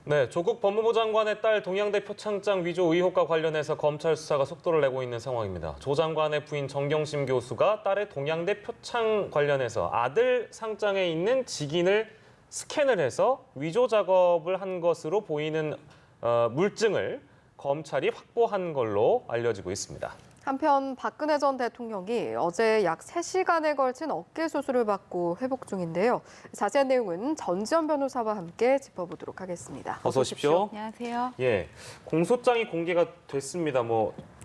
네, 조국 법무부 장관의 딸 동양대 표창장 위조 의혹과 관련해서 검찰 수사가 속도를 내고 있는 상황입니다. 조 장관의 부인 정경심 교수가 딸의 동양대 표창 관련해서 아들 상장에 있는 직인을 스캔을 해서 위조 작업을 한 것으로 보이는 물증을 검찰이 확보한 걸로 알려지고 있습니다. 한편 박근혜 전 대통령이 어제 약 3시간에 걸친 어깨 수술을 받고 회복 중인데요. 자세한 내용은 전지현 변호사와 함께 짚어보도록 하겠습니다. 어서 오십시오. 안녕하세요. 예, 공소장이 공개가 됐습니다.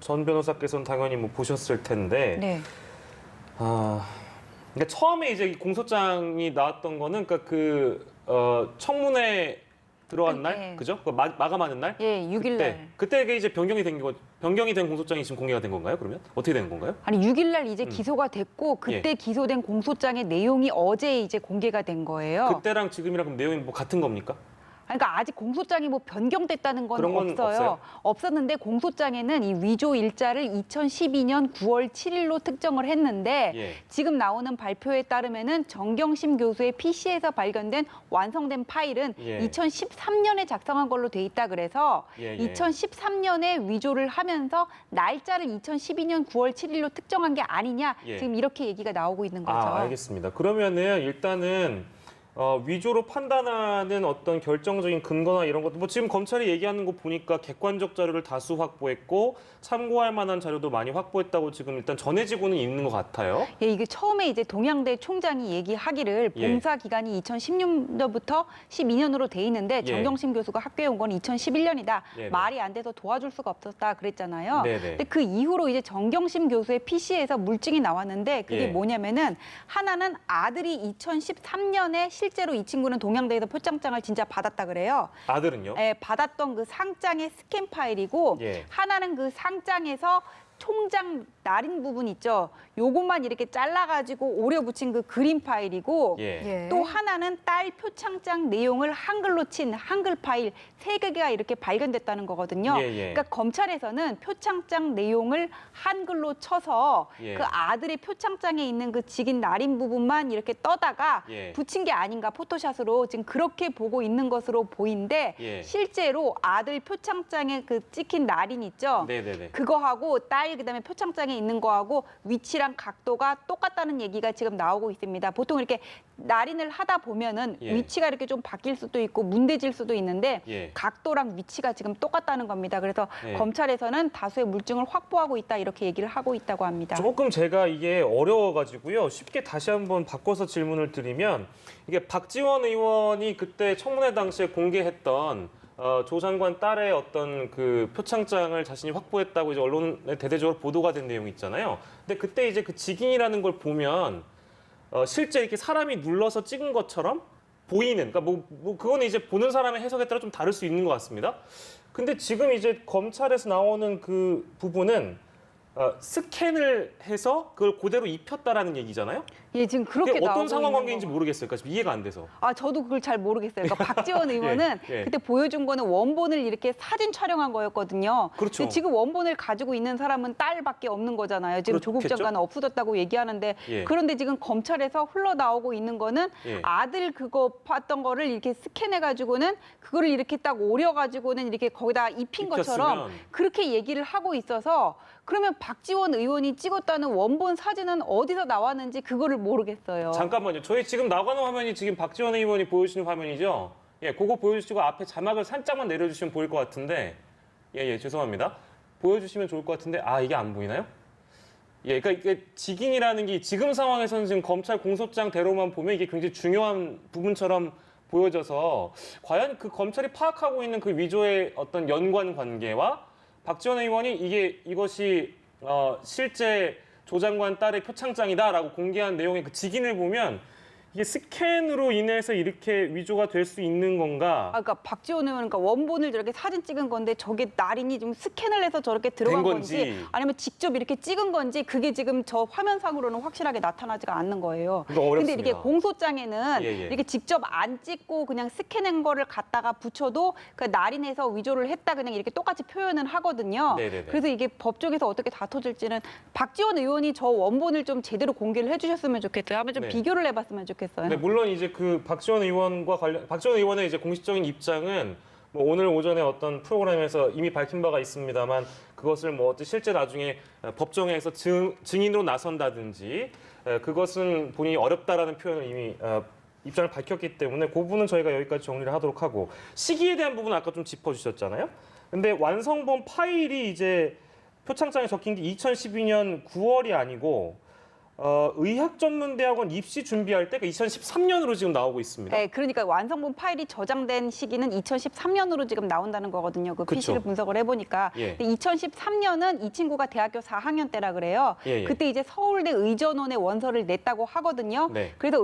전 변호사께서는 당연히 보셨을 텐데. 네. 그러니까 처음에 이제 이 공소장이 나왔던 거는 청문회 들어간 날, 네. 그죠? 마감하는 날? 예, 6일 날. 그때 이게 이제 변경이 된 공소장이 지금 공개가 된 건가요? 그러면 어떻게 된 건가요? 아니 6일 날 이제 기소가 됐고 그때 기소된 공소장의 내용이 어제 이제 공개가 된 거예요. 그때랑 지금이랑 그럼 내용이 같은 겁니까? 그러니까 아직 공소장이 변경됐다는 건 그런 건 없어요? 없었는데 공소장에는 이 위조 일자를 2012년 9월 7일로 특정을 했는데 예. 지금 나오는 발표에 따르면은 정경심 교수의 PC에서 발견된 완성된 파일은 예. 2013년에 작성한 걸로 돼 있다 그래서 예. 2013년에 위조를 하면서 날짜를 2012년 9월 7일로 특정한 게 아니냐 예. 지금 이렇게 얘기가 나오고 있는 거죠. 알겠습니다. 그러면은 일단은 위조로 판단하는 어떤 결정적인 근거나 이런 것도 지금 검찰이 얘기하는 거 보니까 객관적 자료를 다수 확보했고 참고할 만한 자료도 많이 확보했다고 지금 일단 전해지고는 있는 것 같아요. 예, 이게 처음에 이제 동양대 총장이 얘기하기를 예. 봉사 기간이 2010년부터 12년으로 돼 있는데 예. 정경심 교수가 학교에 온 건 2011년이다. 네네. 말이 안 돼서 도와줄 수가 없었다 그랬잖아요. 네네. 근데 그 이후로 이제 정경심 교수의 PC에서 물증이 나왔는데 그게 예. 뭐냐면은 하나는 아들이 2013년에 실제로 이 친구는 동양대에서 표창장을 진짜 받았다 그래요. 아들은요? 예, 받았던 그 상장의 스캔 파일이고 예. 하나는 그 상장에서 총장 날인 부분 있죠. 요것만 이렇게 잘라가지고 오려 붙인 그 그림 파일이고 예. 또 하나는 딸 표창장 내용을 한글로 친 한글 파일 3개가 이렇게 발견됐다는 거거든요. 예. 그러니까 검찰에서는 표창장 내용을 한글로 쳐서 예. 그 아들의 표창장에 있는 그 직인 날인 부분만 이렇게 떠다가 예. 붙인 게 아닌가 포토샷으로 지금 그렇게 보고 있는 것으로 보이는데 예. 실제로 아들 표창장에 그 찍힌 날인 있죠. 네네네. 그거하고 딸 그다음에 표창장에 있는 거하고 위치랑 각도가 똑같다는 얘기가 지금 나오고 있습니다. 보통 이렇게 날인을 하다 보면은 예. 위치가 이렇게 좀 바뀔 수도 있고 문대질 수도 있는데 예. 각도랑 위치가 지금 똑같다는 겁니다. 그래서 예. 검찰에서는 다수의 물증을 확보하고 있다 이렇게 얘기를 하고 있다고 합니다. 조금 제가 이게 어려워가지고요. 쉽게 다시 한번 바꿔서 질문을 드리면 이게 박지원 의원이 그때 청문회 당시에 공개했던 조 장관 딸의 어떤 그 표창장을 자신이 확보했다고 이제 언론에 대대적으로 보도가 된 내용이 있잖아요. 근데 그때 이제 그 직인이라는 걸 보면 실제 이렇게 사람이 눌러서 찍은 것처럼 보이는, 그러니까 그거는 이제 보는 사람의 해석에 따라 좀 다를 수 있는 것 같습니다. 근데 지금 이제 검찰에서 나오는 그 부분은 스캔을 해서 그걸 그대로 입혔다라는 얘기잖아요. 예, 지금 그렇게 그게 어떤 나오고 상황 있는 관계인지 거. 모르겠어요. 그러니까 이해가 안 돼서. 저도 그걸 잘 모르겠어요. 그러니까 박지원 의원은 예. 그때 보여준 거는 원본을 이렇게 사진 촬영한 거였거든요. 그렇죠. 근데 지금 원본을 가지고 있는 사람은 딸밖에 없는 거잖아요. 지금 조국 그렇겠죠? 장관은 없어졌다고 얘기하는데 예. 그런데 지금 검찰에서 흘러나오고 있는 거는 예. 아들 그거 봤던 거를 이렇게 스캔해가지고는 그거를 이렇게 딱 오려가지고는 이렇게 거기다 입힌 것처럼 입혔으면. 그렇게 얘기를 하고 있어서 그러면 박지원 의원이 찍었다는 원본 사진은 어디서 나왔는지 그거를 모르겠어요. 잠깐만요. 저희 지금 나가는 화면이 지금 박지원 의원이 보여주시는 화면이죠? 예, 그거 보여주시고 앞에 자막을 살짝만 내려주시면 보일 것 같은데, 죄송합니다. 보여주시면 좋을 것 같은데, 이게 안 보이나요? 그러니까 이게 직인이라는 게 지금 상황에서는 지금 검찰 공소장대로만 보면 이게 굉장히 중요한 부분처럼 보여져서 과연 그 검찰이 파악하고 있는 그 위조의 어떤 연관 관계와 박지원 의원이 이것이 실제 조 장관 딸의 표창장이다라고 공개한 내용의 그 직인을 보면 이게 스캔으로 인해서 이렇게 위조가 될 수 있는 건가? 그러니까 박지원 의원은 그러니까 원본을 저렇게 사진 찍은 건데 저게 날인이 좀 스캔을 해서 저렇게 들어간 된 건지 건지. 아니면 직접 이렇게 찍은 건지 그게 지금 저 화면상으로는 확실하게 나타나지가 않는 거예요. 이거 어렵습니다. 근데 이렇게 공소장에는 예. 이렇게 직접 안 찍고 그냥 스캔한 거를 갖다가 붙여도 그 날인해서 위조를 했다 그냥 이렇게 똑같이 표현은 하거든요. 네네네. 그래서 이게 법조에서 어떻게 다퉈질지는 박지원 의원이 저 원본을 좀 제대로 공개를 해주셨으면 좋겠어요. 한번 좀 네. 비교를 해봤으면 좋겠어요. 네, 물론 이제 그 박지원 의원의 이제 공식적인 입장은 뭐 오늘 오전에 어떤 프로그램에서 이미 밝힌 바가 있습니다만 그것을 뭐 실제 나중에 법정에서 증인으로 나선다든지 그것은 본인이 어렵다라는 표현을 이미 입장을 밝혔기 때문에 그 부분은 저희가 여기까지 정리를 하도록 하고 시기에 대한 부분은 아까 좀 짚어주셨잖아요. 근데 완성본 파일이 이제 표창장에 적힌 게 2012년 9월이 아니고 의학전문대학원 입시 준비할 때 2013년으로 지금 나오고 있습니다. 네, 그러니까 완성본 파일이 저장된 시기는 2013년으로 지금 나온다는 거거든요. 그 그쵸. PC를 분석을 해보니까. 예. 근데 2013년은 이 친구가 대학교 4학년 때라 그래요. 예, 예. 그때 이제 서울대 의전원에 원서를 냈다고 하거든요. 네. 그래서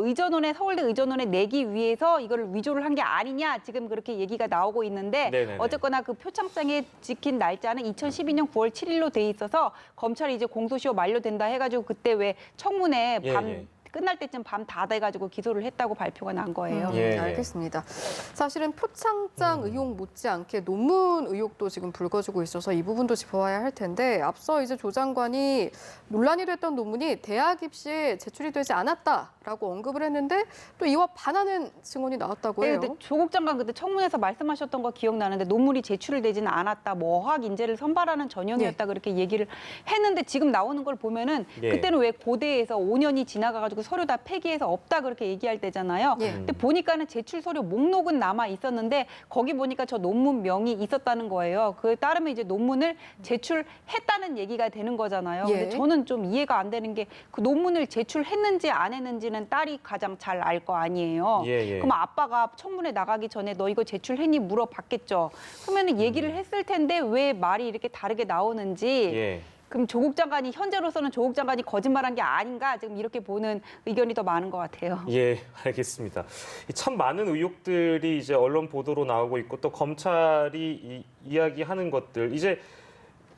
서울대 의전원에 내기 위해서 이걸 위조를 한 게 아니냐 지금 그렇게 얘기가 나오고 있는데 네네네. 어쨌거나 그 표창장에 찍힌 날짜는 2012년 9월 7일로 돼 있어서 검찰이 이제 공소시효 만료된다 해가지고 그때 왜 청문회 밤 예. 끝날 때쯤 밤 다 돼가지고 기소를 했다고 발표가 난 거예요. 예. 알겠습니다. 사실은 표창장 의혹 못지않게 논문 의혹도 지금 불거지고 있어서 이 부분도 짚어봐야 할 텐데 앞서 이제 조 장관이 논란이 됐던 논문이 대학 입시에 제출이 되지 않았다라고 언급을 했는데 또 이와 반하는 증언이 나왔다고 네, 해요. 근데 조국 장관 그때 청문회에서 말씀하셨던 거 기억나는데 논문이 제출되지는 않았다. 뭐 어학 인재를 선발하는 전형이었다 그렇게 얘기를 했는데 지금 나오는 걸 보면은 예. 그때는 왜 고대에서 5년이 지나가가지고 서류 다 폐기해서 없다 그렇게 얘기할 때잖아요. 예. 근데 보니까는 제출 서류 목록은 남아 있었는데 거기 보니까 저 논문 명이 있었다는 거예요. 그에 따르면 이제 논문을 제출했다는 얘기가 되는 거잖아요. 예. 근데 저는 좀 이해가 안 되는 게 그 논문을 제출했는지 안 했는지는 딸이 가장 잘 알 거 아니에요. 예. 그럼 아빠가 청문회 나가기 전에 너 이거 제출했니 물어봤겠죠. 그러면 얘기를 했을 텐데 왜 말이 이렇게 다르게 나오는지. 예. 그럼 조국 장관이 현재로서는 조국 장관이 거짓말한 게 아닌가 지금 이렇게 보는 의견이 더 많은 것 같아요. 예, 알겠습니다. 참 많은 의혹들이 이제 언론 보도로 나오고 있고 또 검찰이 이야기하는 것들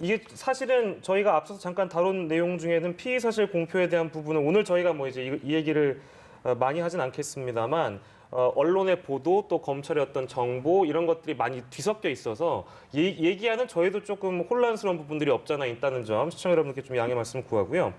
이게 사실은 저희가 앞서서 잠깐 다룬 내용 중에는 피의 사실 공표에 대한 부분은 오늘 저희가 뭐 이제 이 얘기를 많이 하진 않겠습니다만 언론의 보도 또 검찰의 어떤 정보 이런 것들이 많이 뒤섞여 있어서 얘기하는 저희도 조금 혼란스러운 부분들이 없잖아 있다는 점 시청자 여러분께 좀 양해 말씀 구하고요.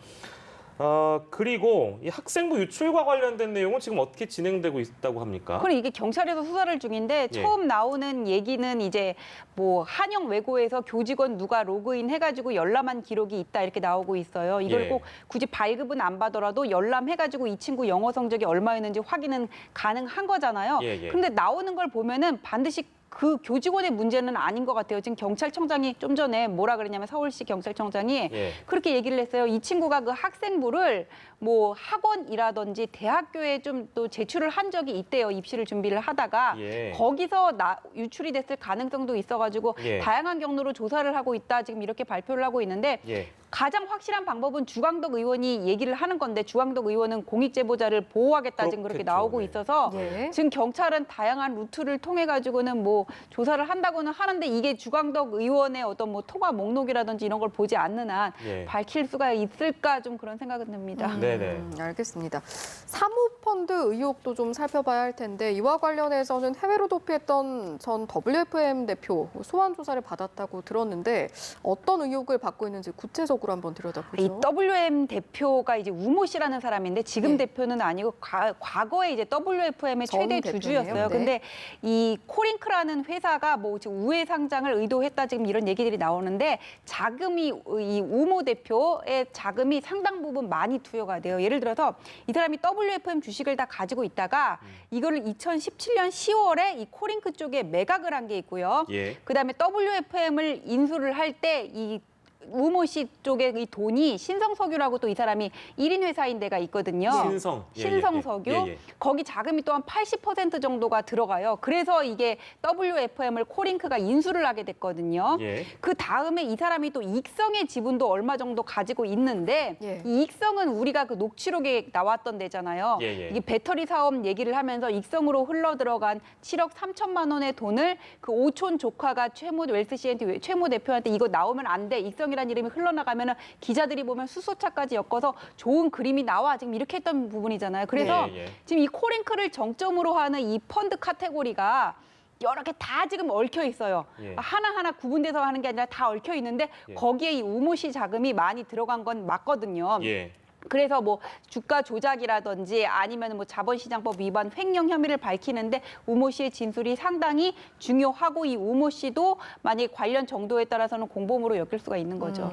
그리고 이 학생부 유출과 관련된 내용은 지금 어떻게 진행되고 있다고 합니까? 그럼 이게 경찰에서 수사를 중인데 예. 처음 나오는 얘기는 이제 뭐 한영 외고에서 교직원 누가 로그인 해가지고 열람한 기록이 있다 이렇게 나오고 있어요. 이걸 예. 꼭 굳이 발급은 안 받더라도 열람해가지고 이 친구 영어 성적이 얼마였는지 확인은 가능한 거잖아요. 예. 근데 나오는 걸 보면은 반드시 그 교직원의 문제는 아닌 것 같아요. 지금 경찰청장이 좀 전에 뭐라 그랬냐면 서울시 경찰청장이 예. 그렇게 얘기를 했어요. 이 친구가 그 학생부를 뭐 학원이라든지 대학교에 좀 또 제출을 한 적이 있대요. 입시를 준비를 하다가 예. 거기서 유출이 됐을 가능성도 있어가지고 예. 다양한 경로로 조사를 하고 있다. 지금 이렇게 발표를 하고 있는데 예. 가장 확실한 방법은 주광덕 의원이 얘기를 하는 건데 주광덕 의원은 공익제보자를 보호하겠다 지금 그렇게 그렇겠죠. 나오고 네. 있어서 예. 지금 경찰은 다양한 루트를 통해 가지고는 뭐 조사를 한다고는 하는데 이게 주광덕 의원의 어떤 뭐 통화 목록이라든지 이런 걸 보지 않는 한 예. 밝힐 수가 있을까 좀 그런 생각은 듭니다. 네네. 알겠습니다. 사모펀드 의혹도 좀 살펴봐야 할 텐데 이와 관련해서는 해외로 도피했던 전 WFM 대표 소환 조사를 받았다고 들었는데 어떤 의혹을 받고 있는지 구체적으로 한번 이 들여다보죠. WM 대표가 이제 우모 씨라는 사람인데 지금 네. 대표는 아니고 과거에 이제 WFM의 전 최대 대표네요. 주주였어요. 네. 근데 이 코링크라는 회사가 뭐 지금 우회 상장을 의도했다 지금 이런 얘기들이 나오는데 자금이 이 우모 대표의 자금이 상당 부분 많이 투여가 돼요. 예를 들어서 이 사람이 WFM 주식을 다 가지고 있다가 이거를 2017년 10월에 이 코링크 쪽에 매각을 한 게 있고요. 예. 그다음에 WFM을 인수를 할 때 이 우모 씨 쪽에 이 돈이 신성석유라고 또 이 사람이 1인 회사인 데가 있거든요. 신성. 예, 신성석유. 예, 예. 거기 자금이 또한 80% 정도가 들어가요. 그래서 이게 WFM을 코링크가 인수를 하게 됐거든요. 예. 그 다음에 이 사람이 또 익성의 지분도 얼마 정도 가지고 있는데 예. 이 익성은 우리가 그 녹취록에 나왔던 데잖아요. 예. 이게 배터리 사업 얘기를 하면서 익성으로 흘러 들어간 7억 3천만 원의 돈을 그 오촌 조카가 최모 웰스CNT 최모 대표한테 이거 나오면 안 돼. 익성이라는 이름이 흘러나가면은 기자들이 보면 수소차까지 엮어서 좋은 그림이 나와. 지금 이렇게 했던 부분이잖아요. 그래서 예. 지금 이 코링크를 정점으로 하는 이 펀드 카테고리가 여러 개 다 지금 얽혀 있어요. 예. 하나하나 구분돼서 하는 게 아니라 다 얽혀 있는데 예. 거기에 이 우모 씨 자금이 많이 들어간 건 맞거든요. 예. 그래서 뭐 주가 조작이라든지 아니면 뭐 자본시장법 위반 횡령 혐의를 밝히는데 우모 씨의 진술이 상당히 중요하고 이 우모 씨도 만약에 관련 정도에 따라서는 공범으로 엮일 수가 있는 거죠.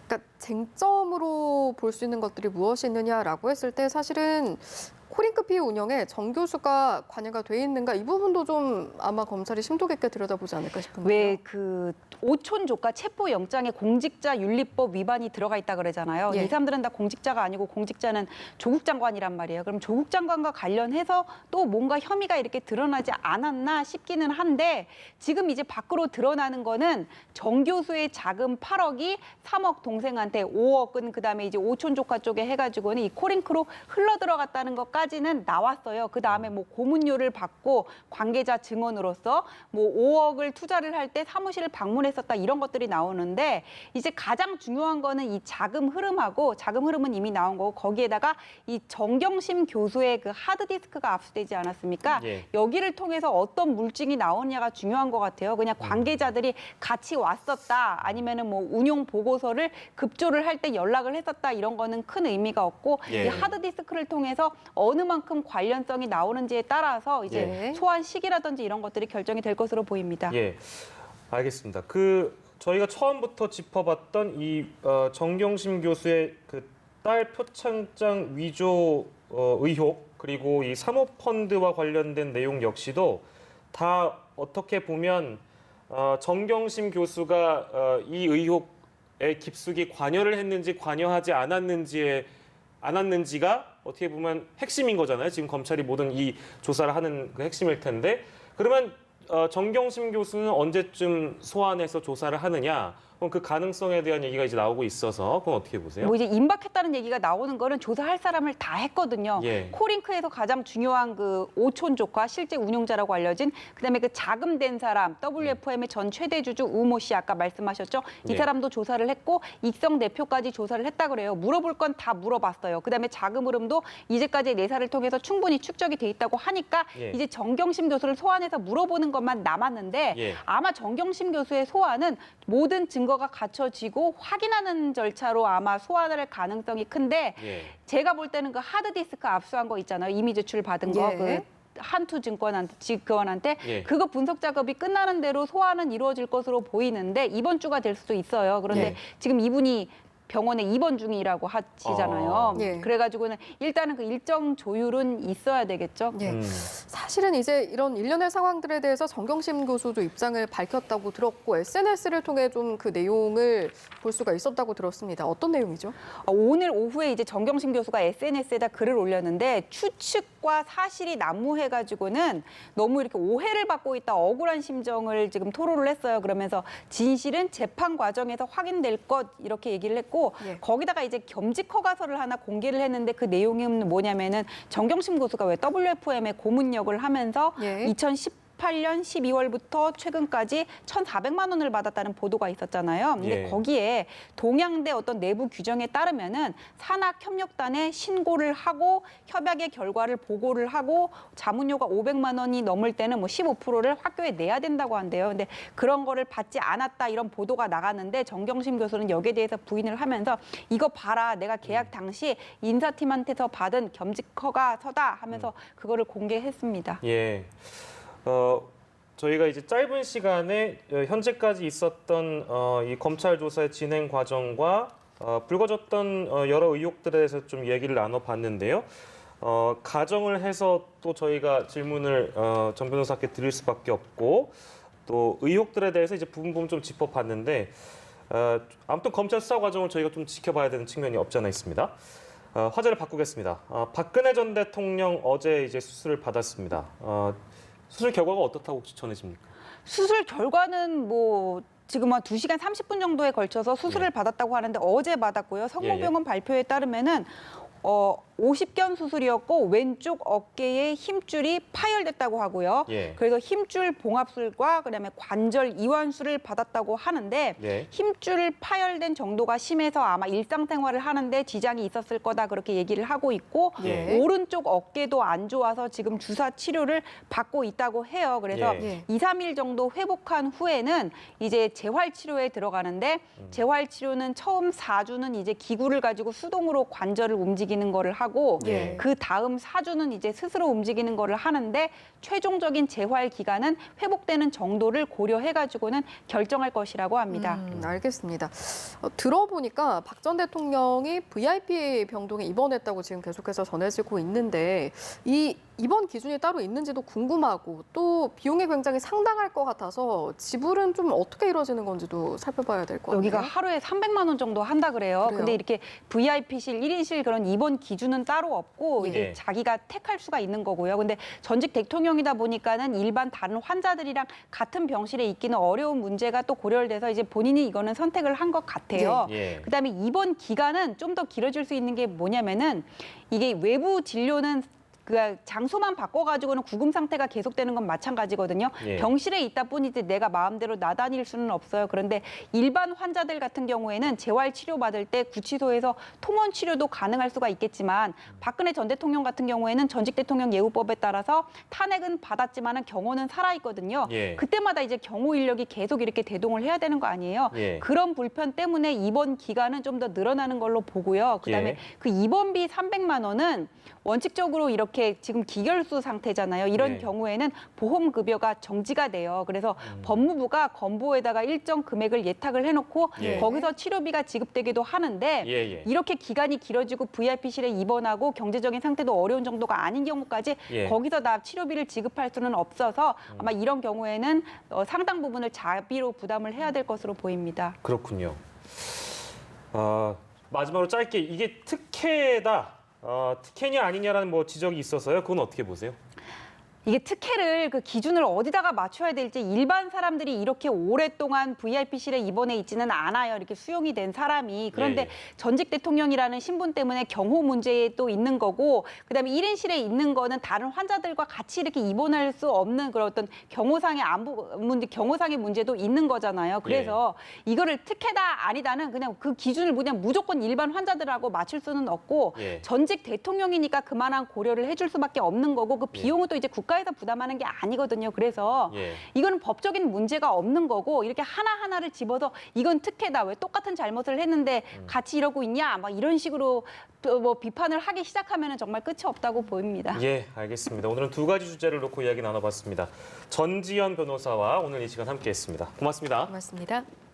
그러니까 쟁점으로 볼 수 있는 것들이 무엇이 있느냐라고 했을 때 사실은 코링크 피해 운영에 정 교수가 관여가 돼 있는가 이 부분도 좀 아마 검찰이 심도 깊게 들여다보지 않을까 싶은데요. 왜 그 오촌 조카 체포 영장에 공직자 윤리법 위반이 들어가 있다 그러잖아요. 예. 이 사람들은 다 공직자가 아니고 공직자는 조국 장관이란 말이에요. 그럼 조국 장관과 관련해서 또 뭔가 혐의가 이렇게 드러나지 않았나 싶기는 한데 지금 이제 밖으로 드러나는 거는 정 교수의 자금 8억이 3억 동생한테 5억은 그다음에 이제 오촌 조카 쪽에 해가지고는 이 코링크로 흘러 들어갔다는 것까지는 나왔어요. 그다음에 뭐 고문료를 받고 관계자 증언으로서 뭐 5억을 투자를 할 때 사무실을 방문했었다 이런 것들이 나오는데 이제 가장 중요한 거는 이 자금 흐름하고 자금 흐름은 이미 나온 거고 거기에다가 이 정경심 교수의 그 하드디스크가 압수되지 않았습니까? 예. 여기를 통해서 어떤 물증이 나오느냐가 중요한 것 같아요. 그냥 관계자들이 같이 왔었다 아니면은 뭐 운용 보고서를 급조를 할 때 연락을 했었다 이런 거는 큰 의미가 없고 예. 이 하드디스크를 통해서 어느 만큼 관련성이 나오는지에 따라서 이제 예. 소환 시기라든지 이런 것들이 결정이 될 것으로 보입니다. 예, 알겠습니다. 저희가 처음부터 짚어봤던 이 정경심 교수의 그 딸 표창장 위조 의혹 그리고 이 사모펀드와 관련된 내용 역시도 다 어떻게 보면 정경심 교수가 이 의혹에 깊숙이 관여를 했는지 관여하지 않았는지가 어떻게 보면 핵심인 거잖아요. 지금 검찰이 모든 이 조사를 하는 그 핵심일 텐데 그러면 정경심 교수는 언제쯤 소환해서 조사를 하느냐? 그럼 그 가능성에 대한 얘기가 이제 나오고 있어서 그건 어떻게 보세요? 뭐 이제 임박했다는 얘기가 나오는 거는 조사할 사람을 다 했거든요. 예. 코링크에서 가장 중요한 그 오촌 조카 실제 운용자라고 알려진 그다음에 그 자금된 사람 WFM의 전 최대 주주 우모 씨 아까 말씀하셨죠. 이 예. 사람도 조사를 했고 익성 대표까지 조사를 했다 그래요. 물어볼 건 다 물어봤어요. 그다음에 자금 흐름도 이제까지의 내사를 통해서 충분히 축적이 돼 있다고 하니까 예. 이제 정경심 교수를 소환해서 물어보는 것만 남았는데 예. 아마 정경심 교수의 소환은 모든 증거가 갖춰지고 확인하는 절차로 아마 소환할 가능성이 큰데 예. 제가 볼 때는 그 하드디스크 압수한 거 있잖아요. 이미 제출 받은 거. 예. 그 한투증권한테 직원한테 예. 그거 분석 작업이 끝나는 대로 소환은 이루어질 것으로 보이는데 이번 주가 될 수도 있어요. 그런데 예. 지금 이분이 병원에 입원 중이라고 하시잖아요. 예. 그래가지고는 일단은 그 일정 조율은 있어야 되겠죠. 예. 사실은 이제 이런 일련의 상황들에 대해서 정경심 교수도 입장을 밝혔다고 들었고 SNS를 통해 좀 그 내용을 볼 수가 있었다고 들었습니다. 어떤 내용이죠? 오늘 오후에 이제 정경심 교수가 SNS에다 글을 올렸는데 추측과 사실이 난무해가지고는 너무 이렇게 오해를 받고 있다 억울한 심정을 지금 토로를 했어요. 그러면서 진실은 재판 과정에서 확인될 것 이렇게 얘기를 했고 예. 거기다가 이제 겸직 허가서를 하나 공개를 했는데 그 내용은 뭐냐면은 정경심 교수가 왜 WFM의 고문 역을 하면서 예. 2018년 12월부터 최근까지 1,400만 원을 받았다는 보도가 있었잖아요. 근데 예. 거기에 동양대 어떤 내부 규정에 따르면은 산학협력단에 신고를 하고 협약의 결과를 보고를 하고 자문료가 500만 원이 넘을 때는 뭐 15%를 학교에 내야 된다고 한대요. 근데 그런 거를 받지 않았다 이런 보도가 나갔는데 정경심 교수는 여기에 대해서 부인을 하면서 이거 봐라 내가 계약 당시 인사팀한테서 받은 겸직 허가서다 하면서 그거를 공개했습니다. 예. 저희가 이제 짧은 시간에 현재까지 있었던 이 검찰 조사의 진행 과정과 불거졌던 여러 의혹들에 대해서 좀 얘기를 나눠봤는데요. 가정을 해서 또 저희가 질문을 정 변호사께 드릴 수밖에 없고 또 의혹들에 대해서 이제 부분 좀 짚어봤는데 아무튼 검찰 수사 과정을 저희가 좀 지켜봐야 되는 측면이 없지 않아 있습니다. 화제를 바꾸겠습니다. 박근혜 전 대통령 어제 이제 수술을 받았습니다. 수술 결과가 어떻다고 혹시 전해집니까? 수술 결과는 뭐 지금 한 2시간 30분 정도에 걸쳐서 수술을 예. 받았다고 하는데 어제 받았고요. 성모병원 발표에 따르면은 50견 수술이었고 왼쪽 어깨에 힘줄이 파열됐다고 하고요. 예. 그래서 힘줄 봉합술과 그다음에 관절 이완술을 받았다고 하는데 예. 힘줄 파열된 정도가 심해서 아마 일상생활을 하는데 지장이 있었을 거다 그렇게 얘기를 하고 있고 예. 오른쪽 어깨도 안 좋아서 지금 주사 치료를 받고 있다고 해요. 그래서 예. 2, 3일 정도 회복한 후에는 이제 재활 치료에 들어가는데 재활 치료는 처음 4주는 이제 기구를 가지고 수동으로 관절을 움직이는 거를 하고 예. 그 다음 4주는 이제 스스로 움직이는 거를 하는데 최종적인 재활 기간은 회복되는 정도를 고려해 가지고는 결정할 것이라고 합니다. 알겠습니다. 들어보니까 박 전 대통령이 VIP 병동에 입원했다고 지금 계속해서 전해지고 있는데 이 입원 기준이 따로 있는지도 궁금하고 또 비용이 굉장히 상당할 것 같아서 지불은 좀 어떻게 이루어지는 건지도 살펴봐야 될 것 같아요. 여기가 하루에 300만 원 정도 한다 그래요. 그래요? 근데 이렇게 VIP실, 1인실 그런 입원 기준은 따로 없고 예. 이제 자기가 택할 수가 있는 거고요. 근데 전직 대통령이다 보니까는 일반 다른 환자들이랑 같은 병실에 있기는 어려운 문제가 또 고려돼서 이제 본인이 이거는 선택을 한 것 같아요. 예. 그다음에 입원 기간은 좀 더 길어질 수 있는 게 뭐냐면은 이게 외부 진료는 그 장소만 바꿔가지고는 구금 상태가 계속되는 건 마찬가지거든요. 예. 병실에 있다 뿐이지 내가 마음대로 나다닐 수는 없어요. 그런데 일반 환자들 같은 경우에는 재활 치료 받을 때 구치소에서 통원 치료도 가능할 수가 있겠지만 박근혜 전 대통령 같은 경우에는 전직 대통령 예우법에 따라서 탄핵은 받았지만은 경호는 살아 있거든요. 예. 그때마다 이제 경호 인력이 계속 이렇게 대동을 해야 되는 거 아니에요. 예. 그런 불편 때문에 입원 기간은 좀 더 늘어나는 걸로 보고요. 그다음에 예. 그 입원비 300만 원은 원칙적으로 이렇게 지금 기결수 상태잖아요. 이런 네. 경우에는 보험급여가 정지가 돼요. 그래서 법무부가 건보에다가 일정 금액을 예탁을 해놓고 예. 거기서 치료비가 지급되기도 하는데 예, 예. 이렇게 기간이 길어지고 VIP실에 입원하고 경제적인 상태도 어려운 정도가 아닌 경우까지 예. 거기서 다 치료비를 지급할 수는 없어서 아마 이런 경우에는 상당 부분을 자비로 부담을 해야 될 것으로 보입니다. 그렇군요. 마지막으로 짧게 이게 특혜다, 특혜냐 아니냐라는 뭐 지적이 있어서요. 그건 어떻게 보세요? 이게 특혜를 그 기준을 어디다가 맞춰야 될지 일반 사람들이 이렇게 오랫동안 VIP실에 입원해 있지는 않아요. 이렇게 수용이 된 사람이. 그런데 예, 예. 전직 대통령이라는 신분 때문에 경호 문제에 또 있는 거고 그다음에 1인실에 있는 거는 다른 환자들과 같이 이렇게 입원할 수 없는 그런 어떤 경호상의 경호상의 문제도 있는 거잖아요. 그래서 이거를 특혜다 아니다는 그냥 그 기준을 그냥 무조건 일반 환자들하고 맞출 수는 없고 예. 전직 대통령이니까 그만한 고려를 해줄 수밖에 없는 거고 그 비용은 또 이제 국가에서 부담하는 게 아니거든요. 그래서 예. 이거는 법적인 문제가 없는 거고 이렇게 하나하나를 집어서 이건 특혜다. 왜 똑같은 잘못을 했는데 같이 이러고 있냐? 막 이런 식으로 또 뭐 비판을 하기 시작하면 정말 끝이 없다고 보입니다. 예, 알겠습니다. 오늘은 두 가지 주제를 놓고 이야기 나눠봤습니다. 전지현 변호사와 오늘 이 시간 함께했습니다. 고맙습니다. 고맙습니다.